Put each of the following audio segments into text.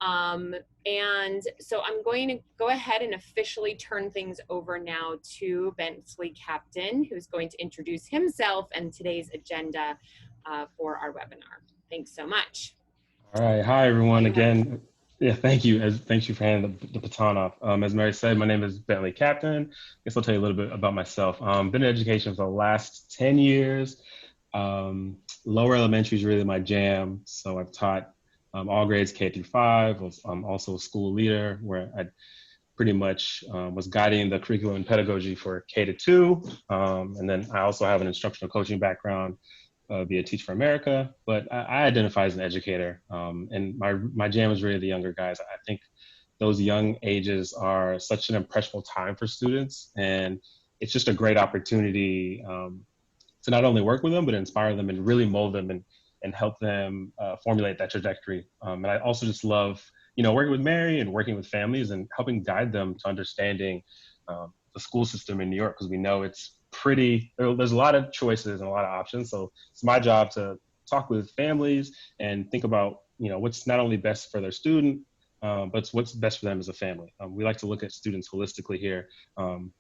And so I'm going to go ahead and officially turn things over now to Bentley Kapten, who's going to introduce himself and today's agenda for our webinar. Thanks so much. All right. Hi, everyone. You have Again, yeah, thank you. Thank you for handing the baton off. As Mary said, my name is Bentley Kapten. I guess I'll tell you a little bit about myself. Been in education for the last 10 years. Lower elementary is really my jam. So I've taught all grades K through 5. I'm also a school leader where I pretty much was guiding the curriculum and pedagogy for K to 2. And then I also have an instructional coaching background via Teach for America, but I identify as an educator, and my jam is really the younger guys. I think those young ages are such an impressionable time for students, and it's just a great opportunity to not only work with them, but inspire them and really mold them and help them formulate that trajectory. And I also just love, working with Mary and working with families and helping guide them to understanding the school system in New York, because we know it's there's a lot of choices and a lot of options. So it's my job to talk with families and think about, what's not only best for their student, but what's best for them as a family. We like to look at students holistically here.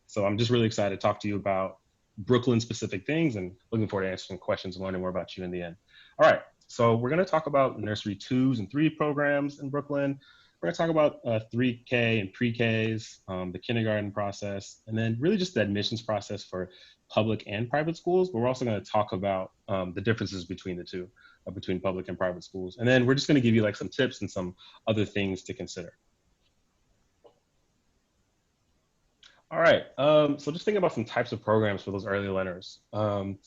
So I'm just really excited to talk to you about Brookyln specific things and looking forward to answering questions and learning more about you in the end. All right, so we're going to talk about nursery 2s and 3 programs in Brookyln. We're going to talk about 3K and pre-Ks, the kindergarten process, and then really just the admissions process for public and private schools. But we're also going to talk about the differences between the two, between public and private schools. And then we're just going to give you like some tips and some other things to consider. All right, so just thinking about some types of programs for those early learners. When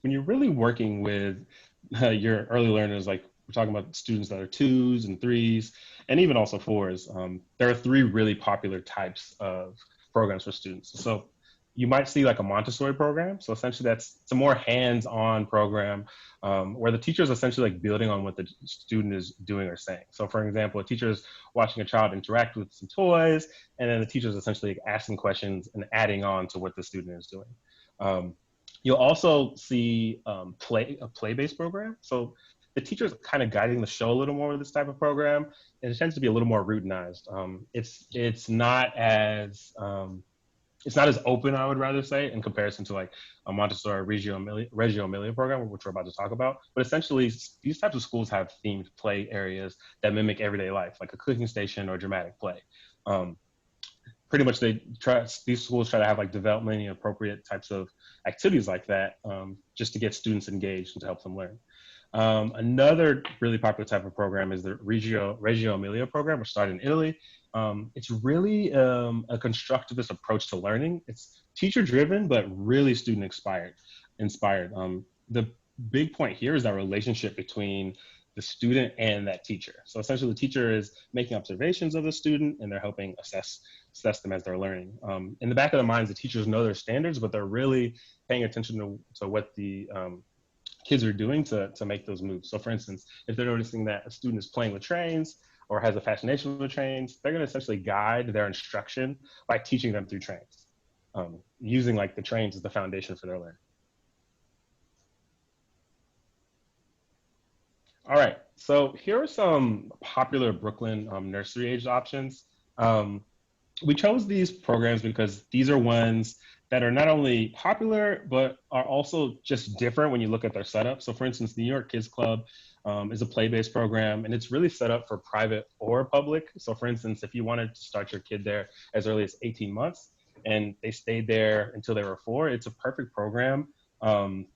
you're really working with your early learners, like we're talking about students that are 2s and 3s, and even also 4s. There are 3 really popular types of programs for students. So you might see like a Montessori program. So essentially it's a more hands-on program where the teacher is essentially like building on what the student is doing or saying. So for example, a teacher is watching a child interact with some toys, and then the teacher is essentially asking questions and adding on to what the student is doing. You'll also see a play-based program. So the teacher is kind of guiding the show a little more with this type of program, and it tends to be a little more routinized. It's not as open, I would rather say, in comparison to like a Montessori Reggio Emilia program, which we're about to talk about. But essentially, these types of schools have themed play areas that mimic everyday life, like a cooking station or dramatic play. Pretty much these schools try to have like developmentally appropriate types of activities like that, just to get students engaged and to help them learn. Another really popular type of program is the Reggio Emilia program, which started in Italy. It's really a constructivist approach to learning. It's teacher driven, but really student inspired. The big point here is that relationship between the student and that teacher. So essentially the teacher is making observations of the student and they're helping assess them as they're learning. In the back of their minds, the teachers know their standards, but they're really paying attention to what the kids are doing to make those moves. So for instance, if they're noticing that a student is playing with trains or has a fascination with trains, they're gonna essentially guide their instruction by teaching them through trains, using like the trains as the foundation for their learning. All right, so here are some popular Brookyln nursery age options. We chose these programs because these are ones that are not only popular, but are also just different when you look at their setup. So for instance, the New York Kids Club is a play-based program, and it's really set up for private or public. So for instance, if you wanted to start your kid there as early as 18 months, and they stayed there until they were 4, it's a perfect program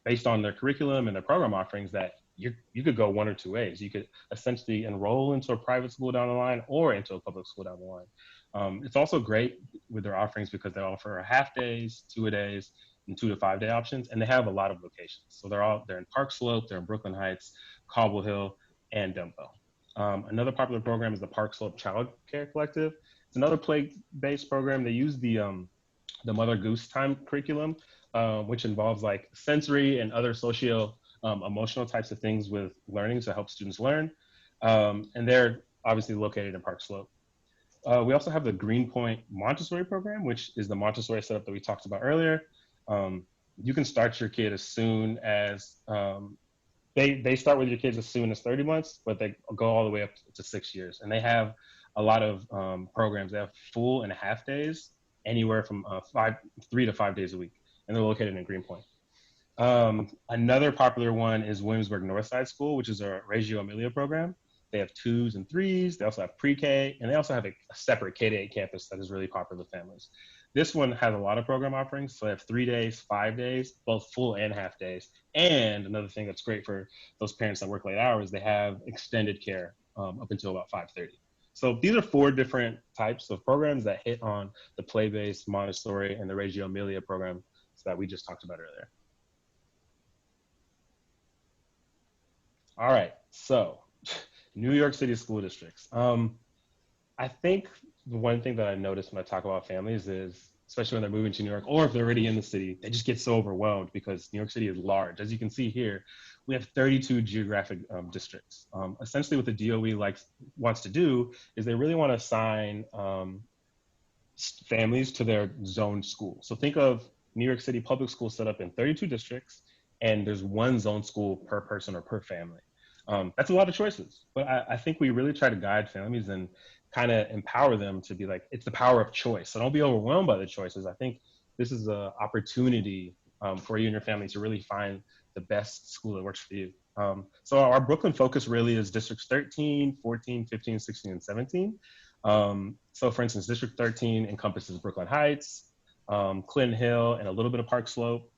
based on their curriculum and their program offerings that you could go one or two ways. You could essentially enroll into a private school down the line or into a public school down the line. It's also great with their offerings because they offer half days, 2-a-days, and 2 to 5 day options, and they have a lot of locations. So they're in Park Slope, they're in Brooklyn Heights, Cobble Hill, and Dumbo. Another popular program is the Park Slope Child Care Collective. It's another play-based program. They use the Mother Goose Time curriculum, which involves like sensory and other emotional types of things with learning to help students learn. And they're obviously located in Park Slope. We also have the Greenpoint Montessori program, which is the Montessori setup that we talked about earlier. You can start your kid as soon as they start with your kids as soon as 30 months, but they go all the way up to 6 years. And they have a lot of programs. They have full and half days, anywhere from 3 to 5 days a week, and they're located in Greenpoint. Another popular one is Williamsburg Northside School, which is a Reggio Emilia program. They have 2s and 3s. They also have pre-K, and they also have a separate K-8 campus that is really popular with families. This one has a lot of program offerings. So they have 3 days, 5 days, both full and half days. And another thing that's great for those parents that work late hours, they have extended care up until about 5:30. So these are 4 different types of programs that hit on the play-based, Montessori, and the Reggio Emilia program that we just talked about earlier. All right, so New York City school districts. I think the one thing that I noticed when I talk about families is, especially when they're moving to New York, or if they're already in the city, they just get so overwhelmed because New York City is large. As you can see here, we have 32 geographic districts. Essentially what the DOE wants to do is they really want to assign families to their zone school. So think of New York City public schools set up in 32 districts, and there's one zone school per person or per family. That's a lot of choices, but I think we really try to guide families and kind of empower them to be like, it's the power of choice. So don't be overwhelmed by the choices. I think this is an opportunity for you and your family to really find the best school that works for you. So our Brookyln focus really is districts 13, 14, 15, 16, and 17. So for instance, District 13 encompasses Brookline Heights, Clinton Hill, and a little bit of Park Slope.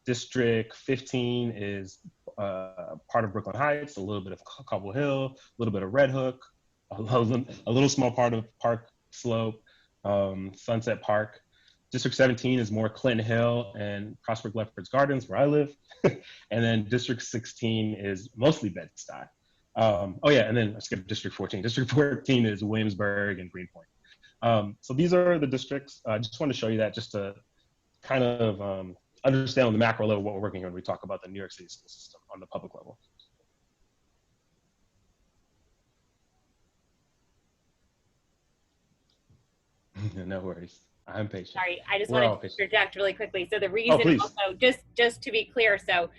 District 15 is part of Brookline Heights, a little bit of Cobble Hill, a little bit of Red Hook, a little small part of Park Slope, Sunset Park. District 17 is more Clinton Hill and Prospect Lefferts Gardens, where I live. And then District 16 is mostly Bed-Stuy. Oh yeah, and then I skipped District 14. District 14 is Williamsburg and Greenpoint. So these are the districts. I just want to show you that just to kind of understand on the macro level what we're working on when we talk about the New York City school system on the public level. No worries. I'm patient. Sorry, I just want to interject really quickly. So the reason also, just to be clear, so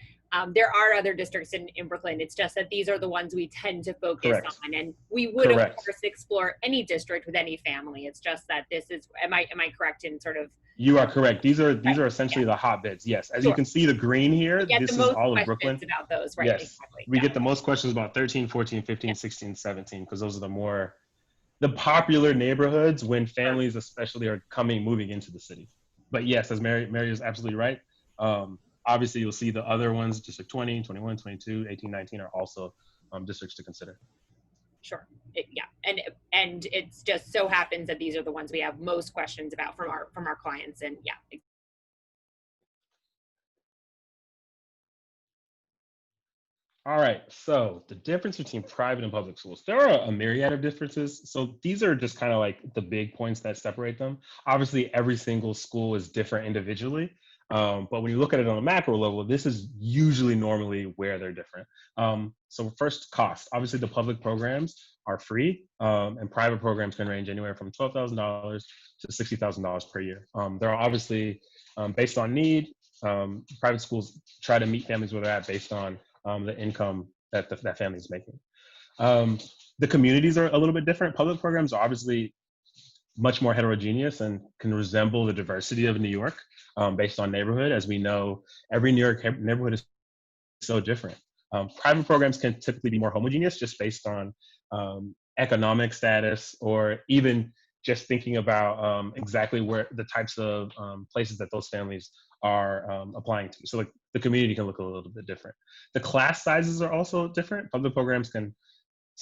there are other districts in Brookyln. It's just that these are the ones we tend to focus on, and we would of course explore any district with any family. It's just that this is, am I correct in sort of? You are correct. These are essentially the hotbeds. Yes, as you can see, the green here, this is all of Brookyln. About those, right? Yes, exactly. We get the most questions about 13, 14, 15, 16, 17, because those are the popular neighborhoods when families especially are moving into the city. But yes, as Mary is absolutely right. Obviously, you'll see the other ones, District 20, 21, 22, 18, 19 are also districts to consider. Sure. And it's just so happens that these are the ones we have most questions about from our clients, and yeah. All right, so the difference between private and public schools, there are a myriad of differences. So these are just kind of like the big points that separate them. Obviously, every single school is different individually. But when you look at it on a macro level, this is usually normally where they're different. So first, cost. Obviously, the public programs are free, and private programs can range anywhere from $12,000 to $60,000 per year. They're obviously based on need. Private schools try to meet families where they're at based on the income that that family is making. The communities are a little bit different. Public programs are obviously much more heterogeneous and can resemble the diversity of New York based on neighborhood. As we know, every New York neighborhood is so different. Private programs can typically be more homogeneous just based on economic status, or even just thinking about exactly where the types of places that those families are applying to. So like the community can look a little bit different. The class sizes are also different. Public programs can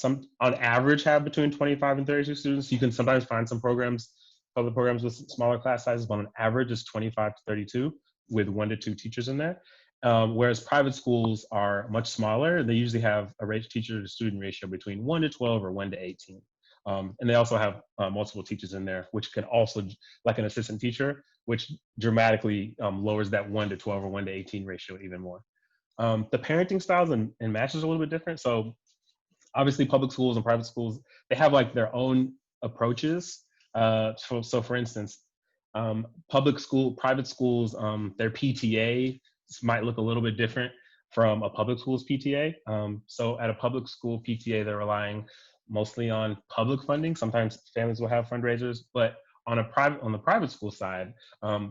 on average have between 25 and 32 students. You can sometimes find some public programs with smaller class sizes, but on average is 25 to 32 with 1 to 2 teachers in there. Whereas private schools are much smaller. They usually have a teacher to student ratio between 1 to 12 or 1 to 18. And they also have multiple teachers in there, which can also, like an assistant teacher, which dramatically lowers that 1 to 12 or 1 to 18 ratio even more. The parenting styles and matches are a little bit different. So obviously public schools and private schools, they have like their own approaches. So for instance, private schools, their PTA might look a little bit different from a public school's PTA. So at a public school PTA, they're relying mostly on public funding. Sometimes families will have fundraisers, but on the private school side,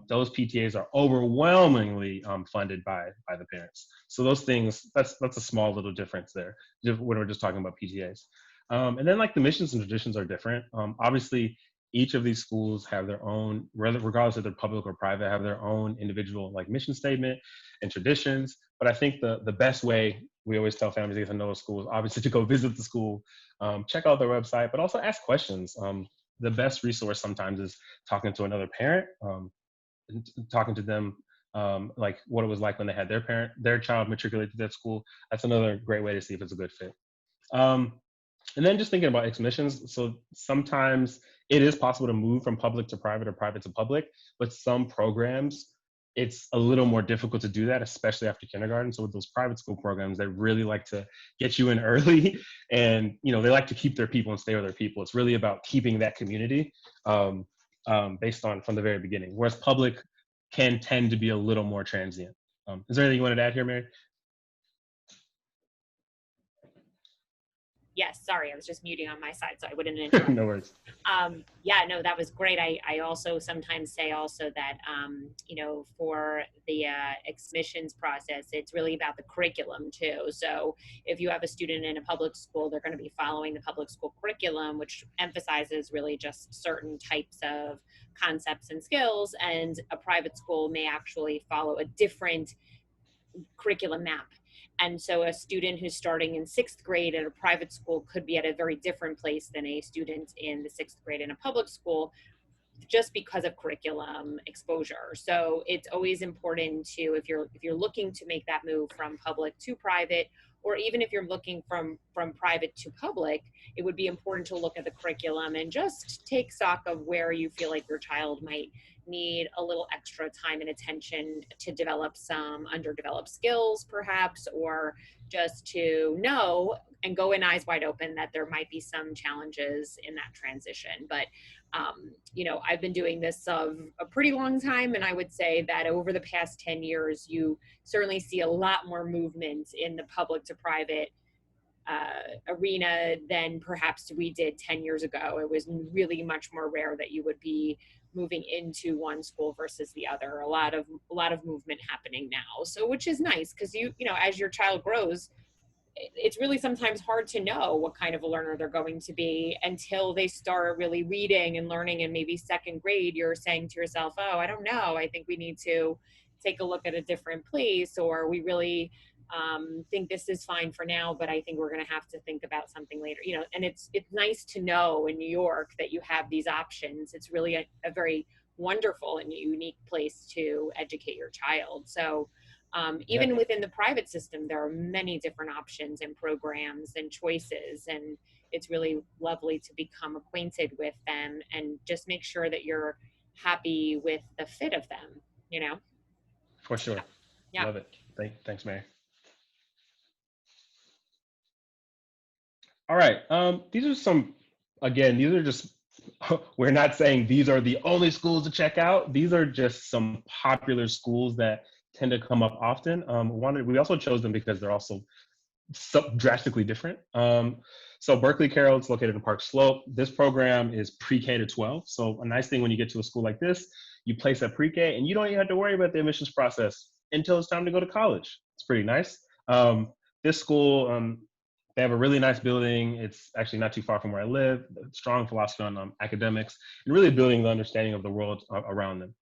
those PTAs are overwhelmingly funded by the parents. So those things, that's a small little difference there when we're just talking about PTAs. And then like the missions and traditions are different. Obviously, each of these schools have their own, regardless if they're public or private, have their own individual like mission statement and traditions. But I think the best way we always tell families to get to know a school is obviously to go visit the school, check out their website, but also ask questions. The best resource sometimes is talking to another parent, and talking to them like what it was like when they had their child matriculate to that school. That's another great way to see if it's a good fit. And then just thinking about exmissions. So sometimes it is possible to move from public to private or private to public, but some programs, it's a little more difficult to do that, especially after kindergarten. So with those private school programs, they really like to get you in early, and they like to keep their people and stay with their people. It's really about keeping that community based on from the very beginning, whereas public can tend to be a little more transient. Is there anything you wanted to add here, Mary? Yes, sorry, I was just muting on my side so I wouldn't interrupt. No worries. Yeah, no, that was great. I also sometimes say also that, for the admissions process, it's really about the curriculum too. So if you have a student in a public school, they're going to be following the public school curriculum, which emphasizes really just certain types of concepts and skills, and a private school may actually follow a different curriculum map. And so a student who's starting in 6th grade at a private school could be at a very different place than a student in the 6th grade in a public school, just because of curriculum exposure. So it's always important to, if you're looking to make that move from public to private, or even if you're looking from private to public, it would be important to look at the curriculum and just take stock of where you feel like your child might need a little extra time and attention to develop some underdeveloped skills perhaps, or just to know and go in eyes wide open that there might be some challenges in that transition. But I've been doing this a pretty long time, and I would say that over the past 10 years, you certainly see a lot more movement in the public to private arena than perhaps we did 10 years ago. It was really much more rare that you would be moving into one school versus the other. A lot of movement happening now. So, which is nice, because as your child grows, it's really sometimes hard to know what kind of a learner they're going to be until they start really reading and learning. In maybe 2nd grade, you're saying to yourself, oh, I don't know, I think we need to take a look at a different place, or we really think this is fine for now, but I think we're going to have to think about something later. And it's nice to know in New York that you have these options. It's really a very wonderful and unique place to educate your child. So even within the private system, there are many different options and programs and choices, and it's really lovely to become acquainted with them and just make sure that you're happy with the fit of them. For sure. Yeah. Love it. Thanks, Mary. All right. These are just, we're not saying these are the only schools to check out. These are just some popular schools that tend to come up often. We also chose them because they're also so drastically different. So Berkeley Carroll is located in Park Slope. This program is pre-K to 12. So a nice thing when you get to a school like this, you place at pre-K and you don't even have to worry about the admissions process until it's time to go to college. It's pretty nice. This school, they have a really nice building. It's actually not too far from where I live. Strong philosophy on academics and really building the understanding of the world around them.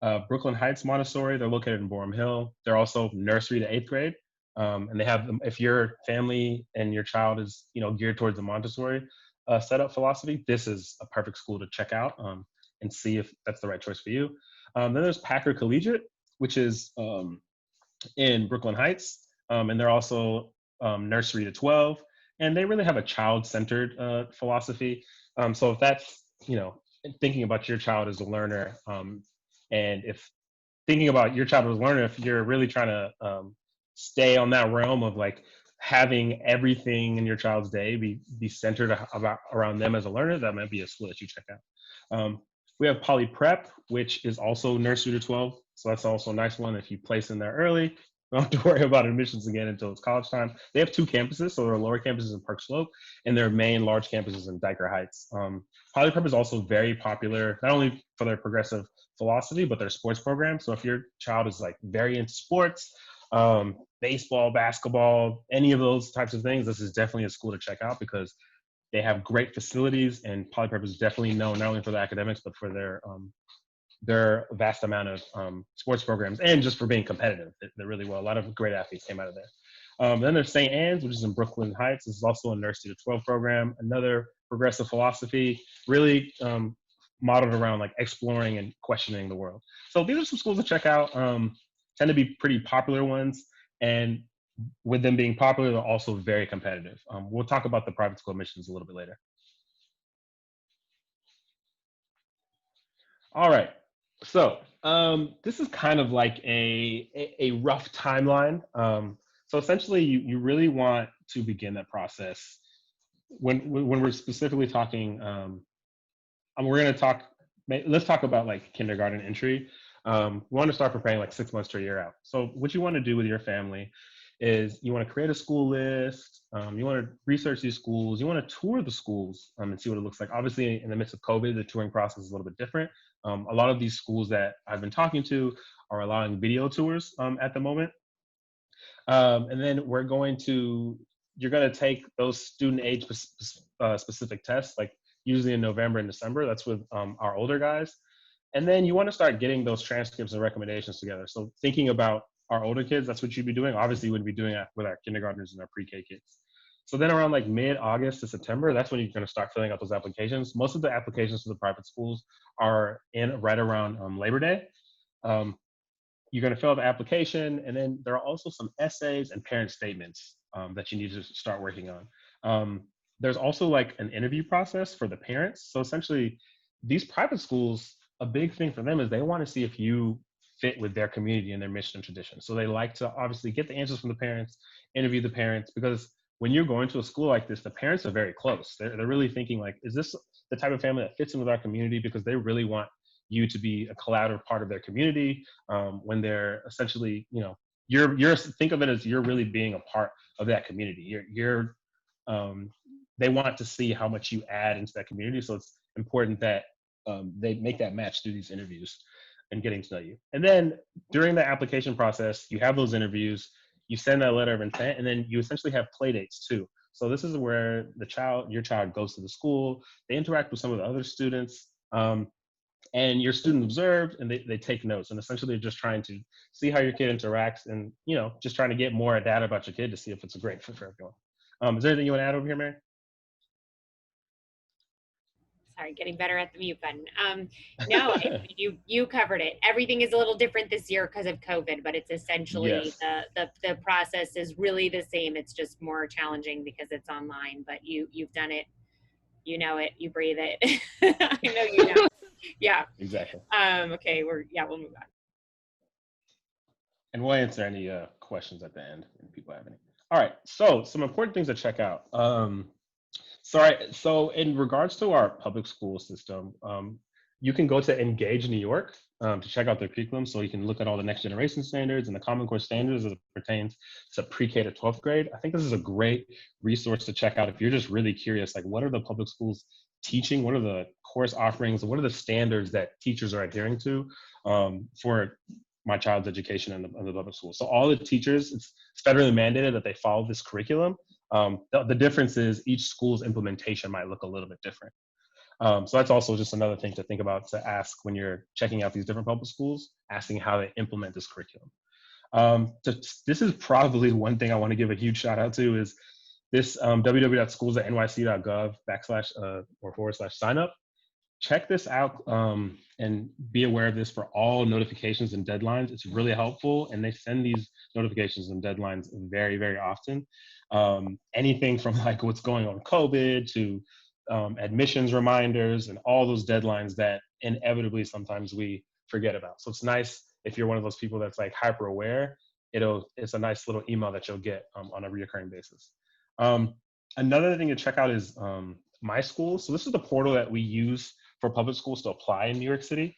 Brookyln Heights Montessori, they're located in Borum Hill. They're also nursery to 8th grade. And they have, if your family and your child is geared towards the Montessori setup philosophy, this is a perfect school to check out and see if that's the right choice for you. Then there's Packer Collegiate, which is in Brookyln Heights. And they're also nursery to 12. And they really have a child-centered philosophy. So if that's, thinking about your child as a learner, and if thinking about your child as a learner, if you're really trying to stay on that realm of like having everything in your child's day be centered around them as a learner, that might be a school that you check out. We have Poly Prep, which is also nursery to 12. So that's also a nice one. If you place in there early, We don't have to worry about admissions again until it's college time. They have two campuses, so their lower campus is in Park Slope, and their main large campus is in Diker Heights. Polyprep is also very popular, not only for their progressive philosophy, but their sports program. So if your child is like very into sports, baseball, basketball, any of those types of things, this is definitely a school to check out because they have great facilities, and Polyprep is definitely known not only for the academics, but for their vast amount of sports programs and just for being competitive. They're really well. A lot of great athletes came out of there. Then there's St. Anne's, which is in Brookyln Heights. This is also a nursery to 12 program, another progressive philosophy, really modeled around like exploring and questioning the world. So these are some schools to check out. Tend to be pretty popular ones. And with them being popular, they're also very competitive. We'll talk about the private school admissions a little bit later. All right. So this is kind of like a rough timeline. So essentially, you really want to begin that process when we're specifically talking. We're going to talk. Let's talk about like kindergarten entry. We want to start preparing like 6 months to a year out. So what you want to do with your family is you want to create a school list. You want to research these schools. You want to tour the schools and see what it looks like. Obviously, in the midst of COVID, the touring process is a little bit different. A lot of these schools that I've been talking to are allowing video tours at the moment. And then you're going to take those student age specific tests, like usually in November and December. That's with our older guys. And then you want to start getting those transcripts and recommendations together. So thinking about our older kids, that's what you'd be doing. Obviously, you wouldn't be doing that with our kindergartners and our pre-K kids. So then around like mid-August to September, that's when you're going to start filling out those applications. Most of the applications for the private schools are in right around Labor Day. You're going to fill out the application, and then there are also some essays and parent statements that you need to start working on. There's also like an interview process for the parents. So essentially, these private schools, a big thing for them is they want to see if you fit with their community and their mission and tradition. So they like to obviously get the answers from the parents, interview the parents, because when you're going to a school like this, the parents are very close. They're really thinking like, is this the type of family that fits in with our community? Because they really want you to be a collaborative part of their community when they're essentially, you're think of it as you're really being a part of that community. They want to see how much you add into that community. So it's important that they make that match through these interviews and getting to know you. And then during the application process, you have those interviews, you send that letter of intent, and then you essentially have play dates too. So this is where your child goes to the school, they interact with some of the other students, and your student observed, and they take notes. And essentially they're just trying to see how your kid interacts and, just trying to get more data about your kid to see if it's a great fit for everyone. Is there anything you want to add over here, Mary? Sorry, getting better at the mute button. No, you covered it. Everything is a little different this year because of COVID, but it's essentially the process is really the same. It's just more challenging because it's online, but you've done it, you know it, you breathe it. I know you know. Yeah. Exactly. Okay, we'll move on. And we'll answer any questions at the end if people have any. All right, so some important things to check out. So in regards to our public school system, you can go to Engage New York to check out their curriculum. So you can look at all the next generation standards and the Common Core standards as it pertains to pre-K to 12th grade. I think this is a great resource to check out if you're just really curious, like what are the public schools teaching? What are the course offerings? What are the standards that teachers are adhering to for my child's education in the public school? So all the teachers, it's federally mandated that they follow this curriculum. The difference is each school's implementation might look a little bit different. So that's also just another thing to think about, to ask when you're checking out these different public schools, asking how they implement this curriculum. This is probably one thing I want to give a huge shout out to is this www.schools.nyc.gov/sign up. Check this out and be aware of this for all notifications and deadlines. It's really helpful, and they send these notifications and deadlines very, very often. Anything from like what's going on with COVID to admissions reminders and all those deadlines that inevitably sometimes we forget about. So it's nice if you're one of those people that's like hyper aware. It's a nice little email that you'll get on a reoccurring basis. Another thing to check out is My School. So this is the portal that we use for public schools to apply in New York City.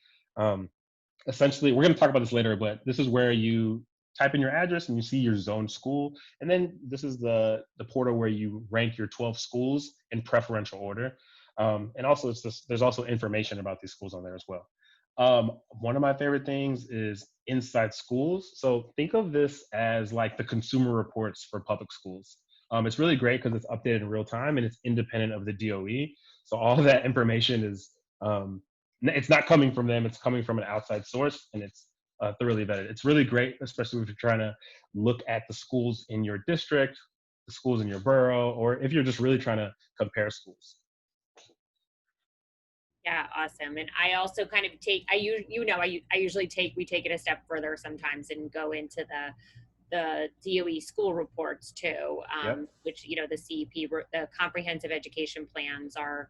Essentially, we're going to talk about this later, but this is where you type in your address and you see your zone school. And then this is the portal where you rank your 12 schools in preferential order. And also there's also information about these schools on there as well. One of my favorite things is inside schools. So think of this as like the consumer reports for public schools. It's really great because it's updated in real time and it's independent of the DOE. So all of that information is, it's not coming from them, it's coming from an outside source, and it's thoroughly vetted. It's really great, especially if you're trying to look at the schools in your district, the schools in your borough, or if you're just really trying to compare schools. Yeah, awesome. And I also kind of take, I usually we take it a step further sometimes and go into the DOE school reports too, Yep. which, the CEP, the comprehensive education plans are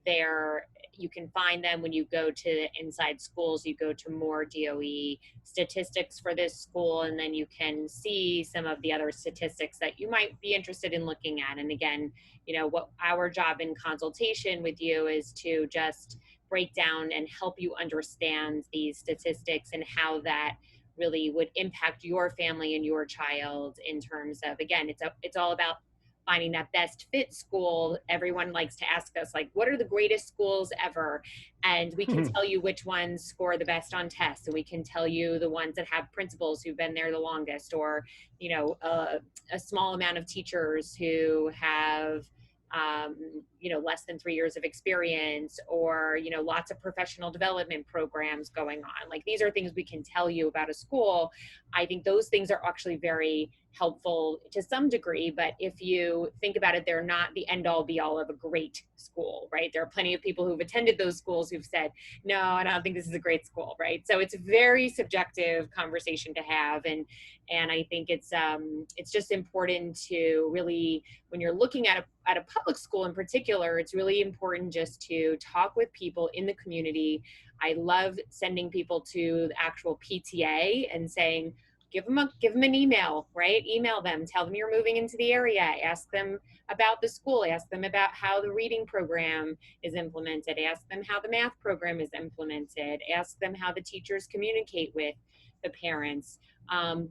there. You can find them when you go to inside schools, you go to more DOE statistics for this school, and then you can see some of the other statistics that you might be interested in looking at. And again, what our job in consultation with you is to just break down and help you understand these statistics and how that really would impact your family and your child in terms of, again, it's all about finding that best fit school. Everyone likes to ask us, like, what are the greatest schools ever? And we can tell you which ones score the best on tests, and we can tell you the ones that have principals who've been there the longest, or a small amount of teachers who have less than 3 years of experience, or lots of professional development programs going on. Like, these are things we can tell you about a school. I think those things are actually very helpful to some degree, but if you think about it, they're not the end all be all of a great school, right? There are plenty of people who've attended those schools who've said, no, I don't think this is a great school, right? So it's a very subjective conversation to have, and I think it's just important to really, when you're looking at a public school in particular, it's really important just to talk with people in the community. I love sending people to the actual PTA and saying, give them an email, right? Email them, tell them you're moving into the area, ask them about the school, ask them about how the reading program is implemented, ask them how the math program is implemented, ask them how the teachers communicate with the parents.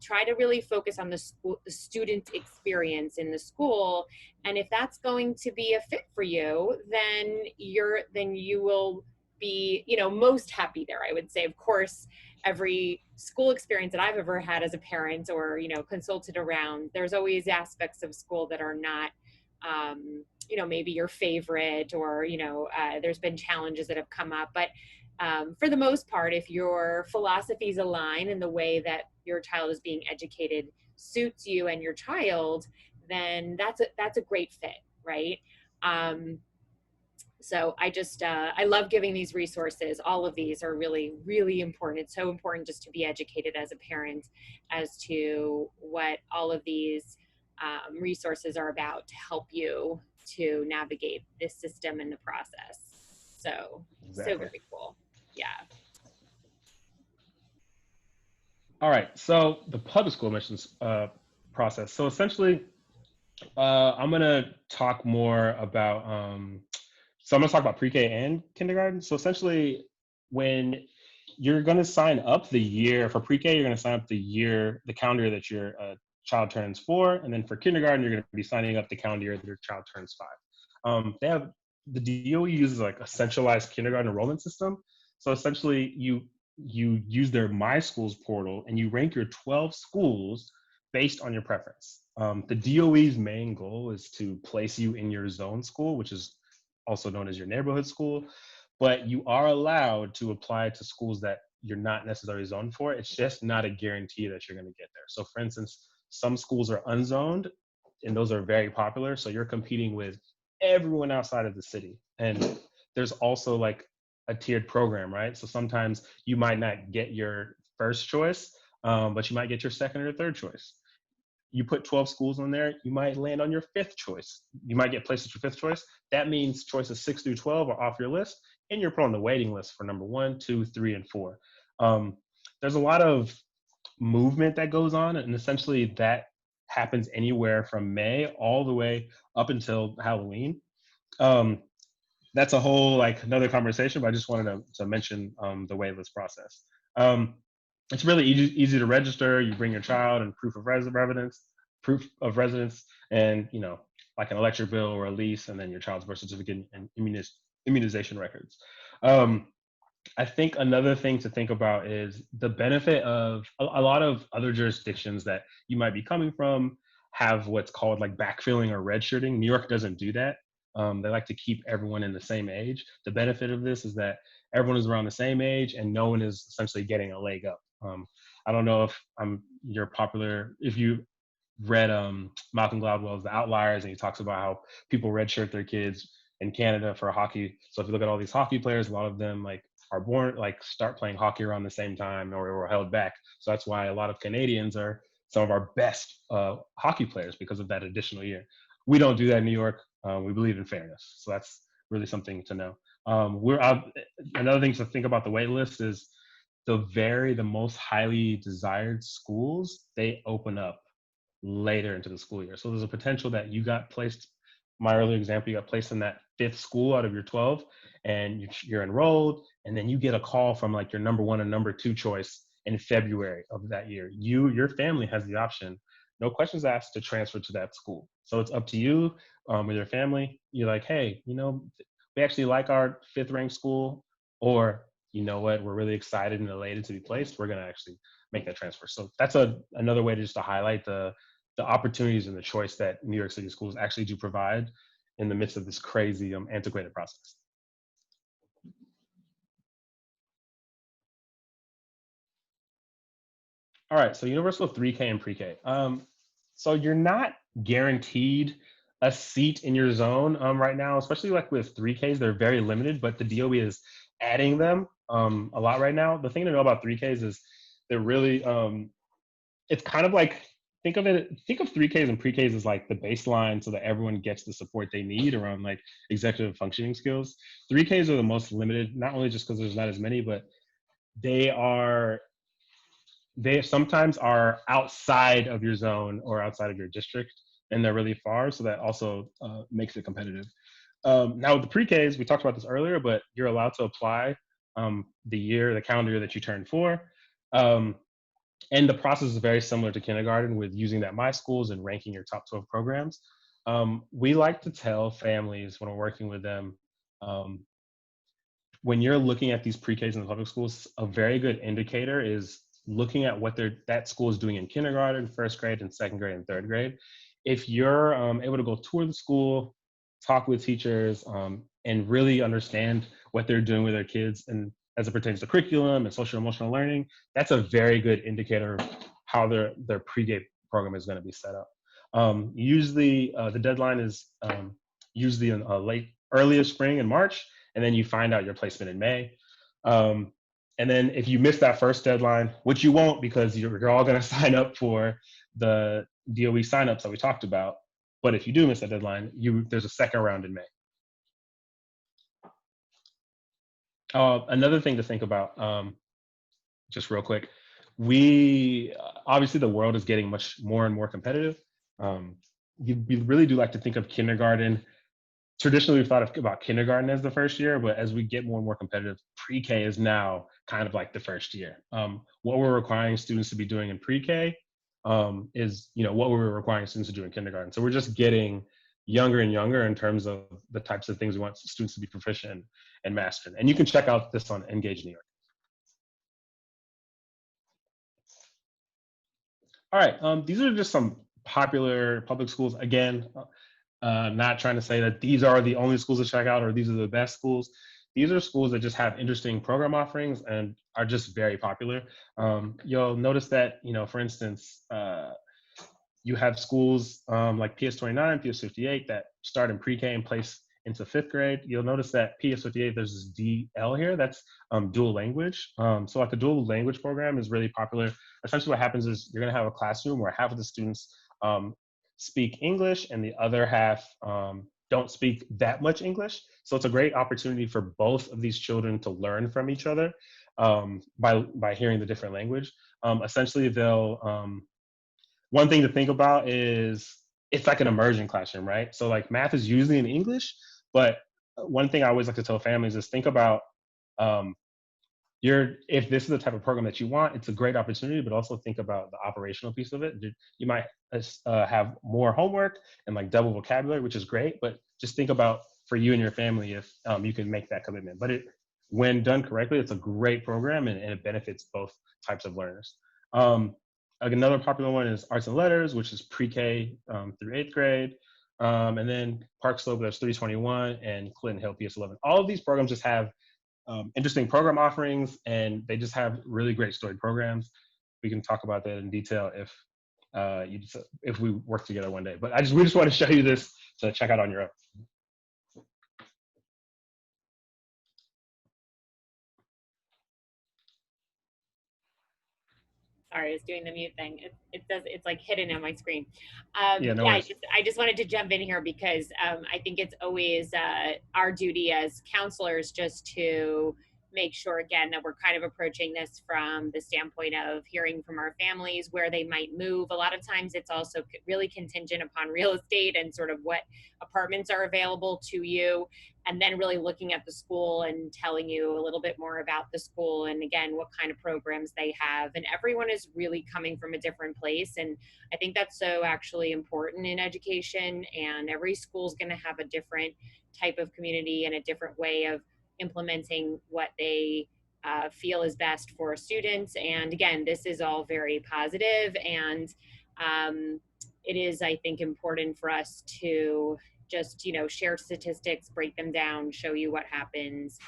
Try to really focus on the student experience in the school. And if that's going to be a fit for you, then you will be, most happy there, I would say. Of course, every school experience that I've ever had as a parent or, consulted around, there's always aspects of school that are not, maybe your favorite, or, there's been challenges that have come up. But for the most part, if your philosophies align in the way that your child is being educated suits you and your child, then that's a great fit, right? So I love giving these resources. All of these are really, really important. It's so important just to be educated as a parent as to what all of these resources are about to help you to navigate this system and the process. So, Exactly. So very cool. Yeah. All right. So the public school admissions process. So essentially, I'm going to talk more about, so I'm going to talk about pre-K and kindergarten. So essentially, when you're going to sign up the year for pre-K, you're going to sign up the calendar that your child turns 4. And then for kindergarten, you're going to be signing up the calendar year that your child turns 5. The DOE uses like a centralized kindergarten enrollment system. So essentially, you use their My Schools portal and you rank your 12 schools based on your preference. The DOE's main goal is to place you in your zone school, which is also known as your neighborhood school, but you are allowed to apply to schools that you're not necessarily zoned for. It's just not a guarantee that you're going to get there. So for instance, some schools are unzoned and those are very popular. So you're competing with everyone outside of the city. And there's also like a tiered program, right? So sometimes you might not get your first choice, but you might get your second or third choice. You put 12 schools on there, you might land on your 5th choice. You might get placed at your 5th choice. That means choices 6 through 12 are off your list, and you're put on the waiting list for number 1, 2, 3, and 4. There's a lot of movement that goes on, and essentially that happens anywhere from May all the way up until Halloween. That's a whole another conversation, but I just wanted to mention the waitlist process. It's really easy to register. You bring your child and proof of residence, and like an electric bill or a lease, and then your child's birth certificate and immunization records. Um, I think another thing to think about is the benefit of a lot of other jurisdictions that you might be coming from have what's called like backfilling or redshirting. New York doesn't do that. They like to keep everyone in the same age. The benefit of this is that everyone is around the same age and no one is essentially getting a leg up. I don't know if you're popular, if you read Malcolm Gladwell's The Outliers, and he talks about how people redshirt their kids in Canada for hockey. So if you look at all these hockey players, a lot of them like are born like start playing hockey around the same time or were held back. So that's why a lot of Canadians are some of our best hockey players because of that additional year. We don't do that in New York. We believe in fairness. So that's really something to know. Another thing to think about the wait list is the most highly desired schools, they open up later into the school year. So there's a potential that you got placed, my earlier example, you got placed in that 5th school out of your 12, and you're enrolled, and then you get a call from like your number 1 and number 2 choice in February of that year. Your family has the option, no questions asked, to transfer to that school. So it's up to you with your family. You're like, hey, we actually like our 5th ranked school, or you know what, we're really excited and elated to be placed. We're going to actually make that transfer. So that's another way to highlight the opportunities and the choice that New York City schools actually do provide in the midst of this crazy antiquated process. All right, so universal 3K and pre-K. So you're not guaranteed a seat in your zone right now, especially like with 3Ks, they're very limited, but the DOE is adding them a lot right now. The thing to know about 3Ks is they're really, it's kind of like, think of 3Ks and pre-Ks as like the baseline so that everyone gets the support they need around like executive functioning skills. 3Ks are the most limited, not only just because there's not as many, but they sometimes are outside of your zone or outside of your district, and they're really far, so that also makes it competitive. Now with the pre-Ks, we talked about this earlier, but you're allowed to apply the calendar year that you turned 4. And the process is very similar to kindergarten with using that My Schools and ranking your top 12 programs. We like to tell families when we're working with them, when you're looking at these pre-Ks in the public schools, a very good indicator is looking at what that school is doing in kindergarten, 1st grade, and 2nd grade and 3rd grade. If you're able to go tour the school, talk with teachers, and really understand what they're doing with their kids and as it pertains to curriculum and social emotional learning, that's a very good indicator of how their pre-K program is going to be set up. Usually the deadline is usually in earliest spring in March, and then you find out your placement in May. And then if you miss that first deadline, which you won't because you're all going to sign up for the DOE signups that we talked about, but if you do miss that deadline, there's a second round in May. Another thing to think about, just real quick, obviously the world is getting much more and more competitive. We really do like to think of kindergarten. Traditionally, we've thought about kindergarten as the first year, but as we get more and more competitive, pre-K is now kind of like the first year. What we're requiring students to be doing in pre-K is, what we're requiring students to do in kindergarten. So we're just getting younger and younger in terms of the types of things we want students to be proficient and mastering. And you can check out this on Engage New York. All right, these are just some popular public schools. Again, not trying to say that these are the only schools to check out or these are the best schools. These are schools that just have interesting program offerings and are just very popular. You'll notice that, for instance, you have schools like PS29, PS58 that start in pre-K and place into 5th grade. You'll notice that PS58, there's this DL here, that's dual language. So like the dual language program is really popular. Essentially what happens is you're gonna have a classroom where half of the students speak English and the other half don't speak that much English. So it's a great opportunity for both of these children to learn from each other by hearing the different language. Essentially one thing to think about is it's like an immersion classroom, right? So like math is usually in English, but one thing I always like to tell families is think about if this is the type of program that you want, it's a great opportunity, but also think about the operational piece of it. You might have more homework and like double vocabulary, which is great, but just think about for you and your family if you can make that commitment. But when done correctly, it's a great program and it benefits both types of learners. Like another popular one is arts and letters, which is pre-K through 8th grade. And then Park Slope, there's 321, and Clinton Hill, PS11. All of these programs just have interesting program offerings, and they just have really great story programs. We can talk about that in detail if we work together one day. But we just want to show you this to check out on your own. Sorry, I was doing the mute thing. It's like hidden on my screen. Yeah, no yeah, worries. I just wanted to jump in here because I think it's always our duty as counselors just to make sure, again, that we're kind of approaching this from the standpoint of hearing from our families where they might move. A lot of times it's also really contingent upon real estate and sort of what apartments are available to you, and then really looking at the school and telling you a little bit more about the school and, again, what kind of programs they have. And everyone is really coming from a different place, and I think that's so actually important in education, and every school is going to have a different type of community and a different way of implementing what they feel is best for students. And again, this is all very positive, and it is, I think, important for us to just, share statistics, break them down, show you what happens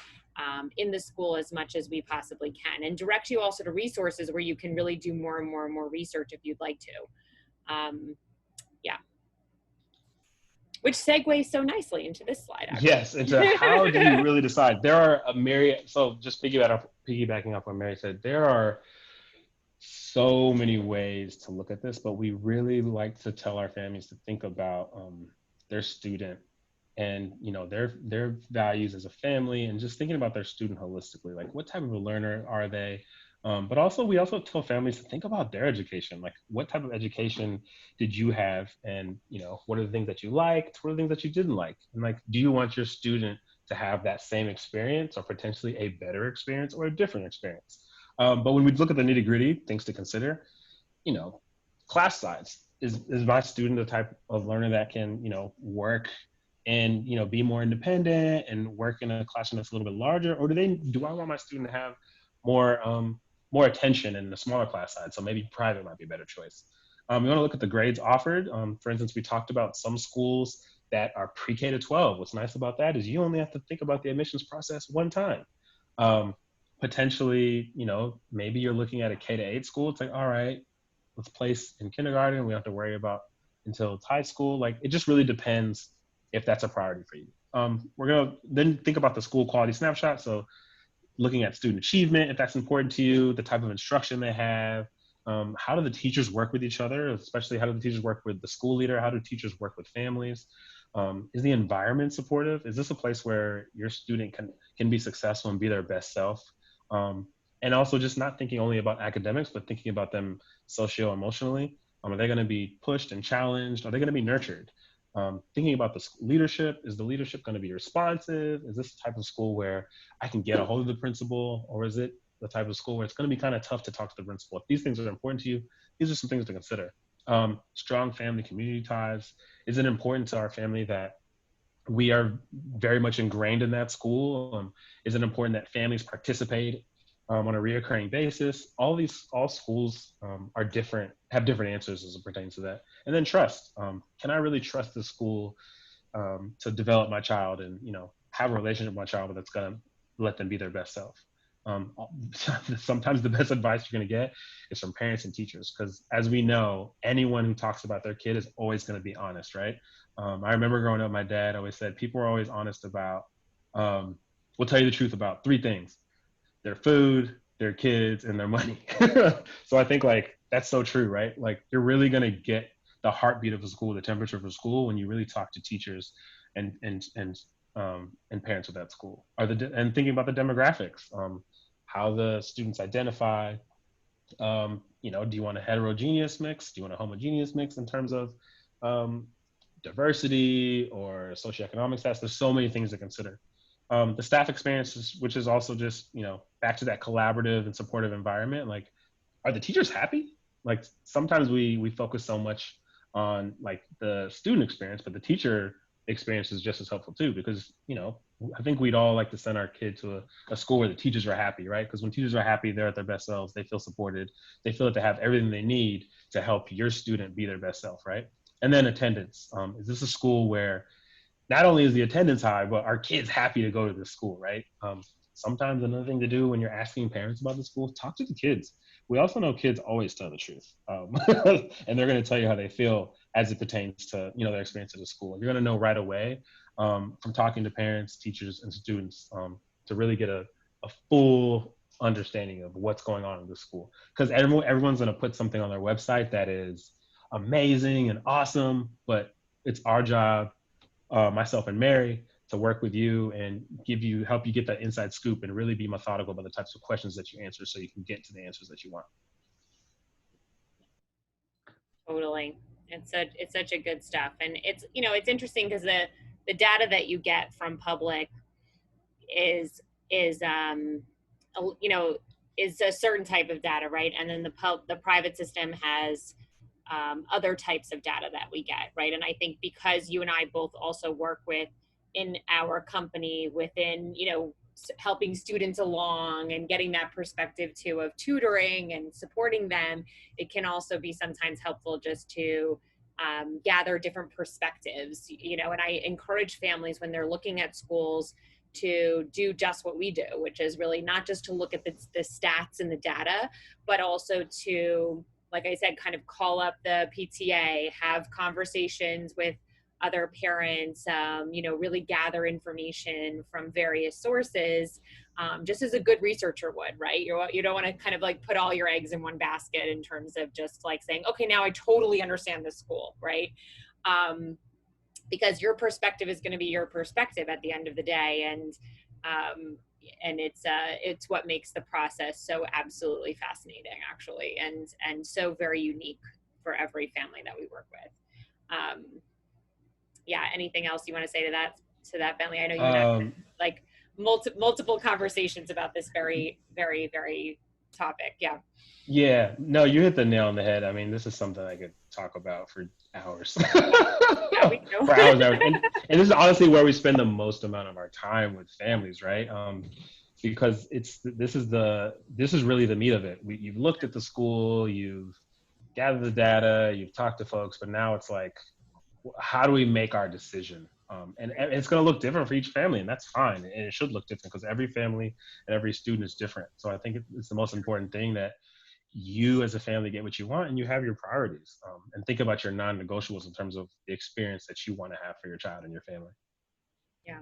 in the school as much as we possibly can, and direct you also to resources where you can really do more and more and more research if you'd like to. Yeah. Which segues so nicely into this slide, actually. Yes, into how do you really decide? There are a myriad, so just piggybacking up what Mary said, there are so many ways to look at this, but we really like to tell our families to think about their student and their values as a family, and just thinking about their student holistically, like what type of a learner are they? But also, we also tell families to think about their education, like what type of education did you have, and what are the things that you liked, what are the things that you didn't like, and like, do you want your student to have that same experience or potentially a better experience or a different experience? But when we look at the nitty gritty, things to consider, class size. Is my student the type of learner that can, work and, be more independent and work in a classroom that's a little bit larger? Or do I want my student to have more attention in the smaller class size? So maybe private might be a better choice. We want to look at the grades offered. For instance, we talked about some schools that are pre-K to 12. What's nice about that is you only have to think about the admissions process one time. Potentially, maybe you're looking at a K to 8 school. It's like, all right, let's place in kindergarten. We don't have to worry about until it's high school. Like, it just really depends if that's a priority for you. We're going to then think about the school quality snapshot. So looking at student achievement, if that's important to you, the type of instruction they have, how do the teachers work with each other, especially how do the teachers work with the school leader, how do teachers work with families? Is the environment supportive? Is this a place where your student can be successful and be their best self? And also just not thinking only about academics, but thinking about them socio-emotionally. Are they going to be pushed and challenged? Are they going to be nurtured? Thinking about the leadership, is the leadership going to be responsive? Is this the type of school where I can get a hold of the principal, or is it the type of school where it's going to be kind of tough to talk to the principal? If these things are important to you, these are some things to consider. Strong family community ties. Is it important to our family that we are very much ingrained in that school? Is it important that families participate on a reoccurring basis? All schools are different, have different answers as it pertains to that. And then trust. Can I really trust the school to develop my child and have a relationship with my child that's going to let them be their best self? Sometimes the best advice you're going to get is from parents and teachers, because as we know, anyone who talks about their kid is always going to be honest, right? I remember growing up, my dad always said people are always honest about, will tell you the truth about 3 things: their food, their kids, and their money. So I think like that's so true, right? Like you're really going to get the heartbeat of a school, the temperature of a school, when you really talk to teachers and parents of that school. And thinking about the demographics, how the students identify. Do you want a heterogeneous mix? Do you want a homogeneous mix in terms of diversity or socioeconomic status? There's so many things to consider. The staff experience, which is also just, back to that collaborative and supportive environment. Like, are the teachers happy? Like sometimes we focus so much on like the student experience, but the teacher experience is just as helpful too, because, I think we'd all like to send our kid to a school where the teachers are happy, right? Because when teachers are happy, they're at their best selves, they feel supported, they feel that they have everything they need to help your student be their best self, right? And then attendance. Is this a school where not only is the attendance high, but are kids happy to go to this school, right? Sometimes another thing to do when you're asking parents about the school, talk to the kids. We also know kids always tell the truth, and they're going to tell you how they feel as it pertains to their experience at the school. You're going to know right away from talking to parents, teachers, and students to really get a full understanding of what's going on in the school. Because everyone's going to put something on their website that is amazing and awesome, but it's our job, myself and Mary, to work with you and help you get that inside scoop and really be methodical about the types of questions that you answer so you can get to the answers that you want. Totally. It's such a good stuff. And it's interesting because the data that you get from public is is a certain type of data, right? And then the private system has other types of data that we get, right? And I think because you and I both also work in our company within, helping students along and getting that perspective too of tutoring and supporting them, it can also be sometimes helpful just to gather different perspectives, and I encourage families when they're looking at schools to do just what we do, which is really not just to look at the stats and the data, but also to, like I said, kind of call up the PTA, have conversations with other parents, really gather information from various sources, just as a good researcher would, right? You don't want to kind of like put all your eggs in one basket in terms of just like saying, okay, now I totally understand this school, right? Because your perspective is going to be your perspective at the end of the day, and it's what makes the process so absolutely fascinating, actually, and so very unique for every family that we work with. Yeah, anything else you want to say to that, Bentley? I know you and I have like multiple conversations about this very, very, very topic. Yeah. Yeah, no, you hit the nail on the head. I mean, this is something I could talk about for hours. Yeah, we know. For hours. And this is honestly where we spend the most amount of our time with families, right? Because this is really the meat of it. You've looked at the school, you've gathered the data, you've talked to folks, but now it's like, how do we make our decision? And it's going to look different for each family, and that's fine. And it should look different because every family and every student is different. So I think it's the most important thing that you as a family get what you want and you have your priorities, and think about your non-negotiables in terms of the experience that you want to have for your child and your family. Yeah.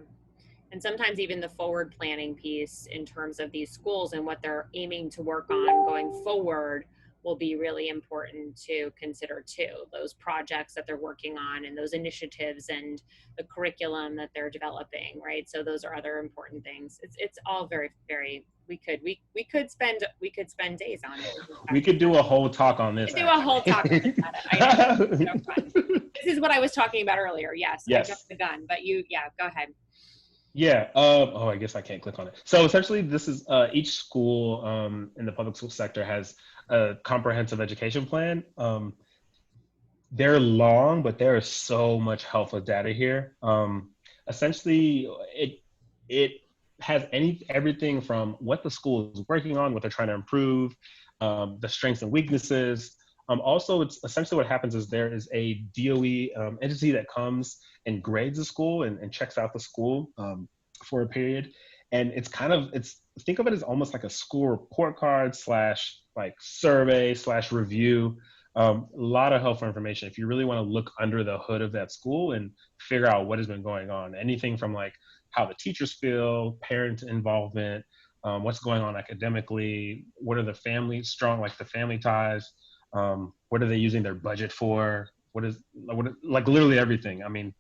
And sometimes even the forward planning piece in terms of these schools and what they're aiming to work on going forward will be really important to consider too. Those projects that they're working on and those initiatives and the curriculum that they're developing, right? So those are other important things. It's all very, very, we could spend days on it. We could do a whole talk on this. Do a whole talk on this. I know. So fun. This is what I was talking about earlier. Yes. I jumped the gun, but go ahead. Yeah. I guess I can't click on it. So essentially, this is each school in the public school sector has a comprehensive education plan. They're long, but there is so much helpful data here. Essentially, it has everything from what the school is working on, what they're trying to improve, the strengths and weaknesses. Also, it's essentially what happens is there is a DOE entity that comes and grades the school and checks out the school for a period. And think of it as almost like a school report card / like survey / review. A lot of helpful information if you really want to look under the hood of that school and figure out what has been going on. Anything from like how the teachers feel, parent involvement, what's going on academically, what are the families strong, like the family ties, what are they using their budget for, like literally everything. I mean,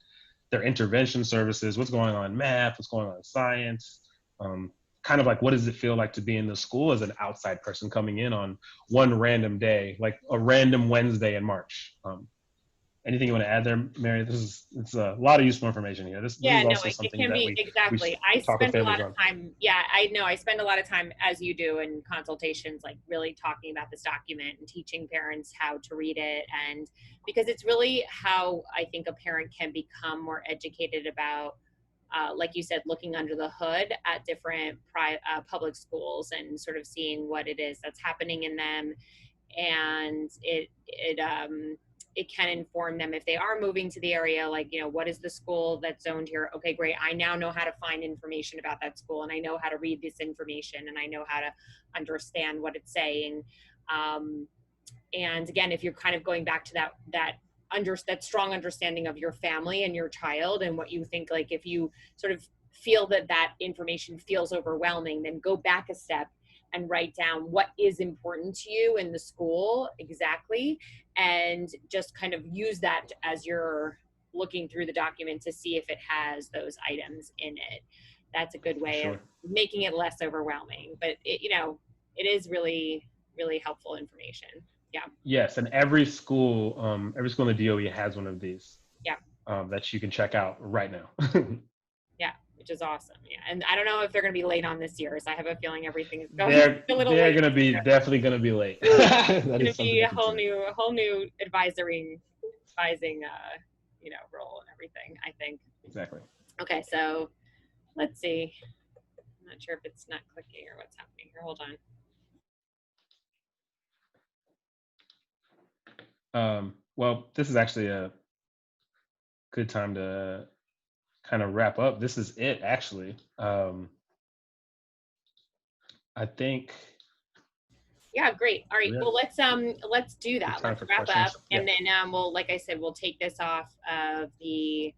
their intervention services, what's going on in math, what's going on in science, kind of like what does it feel like to be in the school as an outside person coming in on one random day, like a random Wednesday in March. Anything you want to add there, Mary? It's a lot of useful information here. This Yeah, is no, also it something can that be we exactly. I talk with spend a lot families of on. time. Yeah, I know. I spend a lot of time, as you do, in consultations, like really talking about this document and teaching parents how to read it. And because it's really how I think a parent can become more educated about, like you said, looking under the hood at different public schools and sort of seeing what it is that's happening in them. And it can inform them if they are moving to the area, like, you know, what is the school that's zoned here? Okay, great. I now know how to find information about that school, and I know how to read this information, and I know how to understand what it's saying. And again, if you're kind of going back to that strong understanding of your family and your child and what you think, like if you sort of feel that information feels overwhelming, then go back a step and write down what is important to you in the school exactly, and just kind of use that as you're looking through the document to see if it has those items in it. That's a good way of Sure. making it less overwhelming, but it is really, really helpful information. Yeah. Yes, and every school in the DOE has one of these. Yeah. That you can check out right now. Yeah, which is awesome. Yeah, and I don't know if they're going to be late on this year, so I have a feeling everything is going a little They're late. gonna be definitely gonna be late. That It's going is to something be to a whole consider. new advising, role and everything, I think. Exactly. Okay, so let's see. I'm not sure if it's not clicking or what's happening here. Hold on. Well, this is actually a good time to kind of wrap up. This is it, actually. I think Yeah, great. All right. we have Well, let's do that. time Let's for wrap up, questions. Yeah. and then we'll, like I said, we'll take this off of the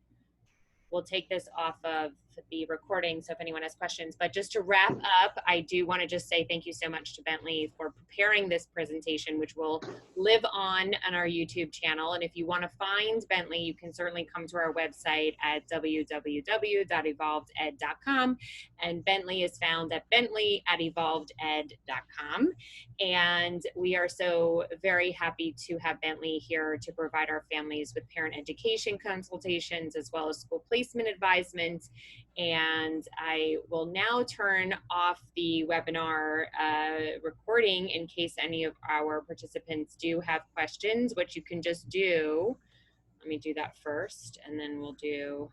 recording, so if anyone has questions. But just to wrap up, I do want to just say thank you so much to Bentley for preparing this presentation, which will live on our YouTube channel. And if you want to find Bentley, you can certainly come to our website at www.evolveded.com, and Bentley is found at bentley@evolveded.com. And we are so very happy to have Bentley here to provide our families with parent education consultations as well as school placement advisement. And I will now turn off the webinar recording in case any of our participants do have questions, which you can just do. Let me do that first, and then we'll do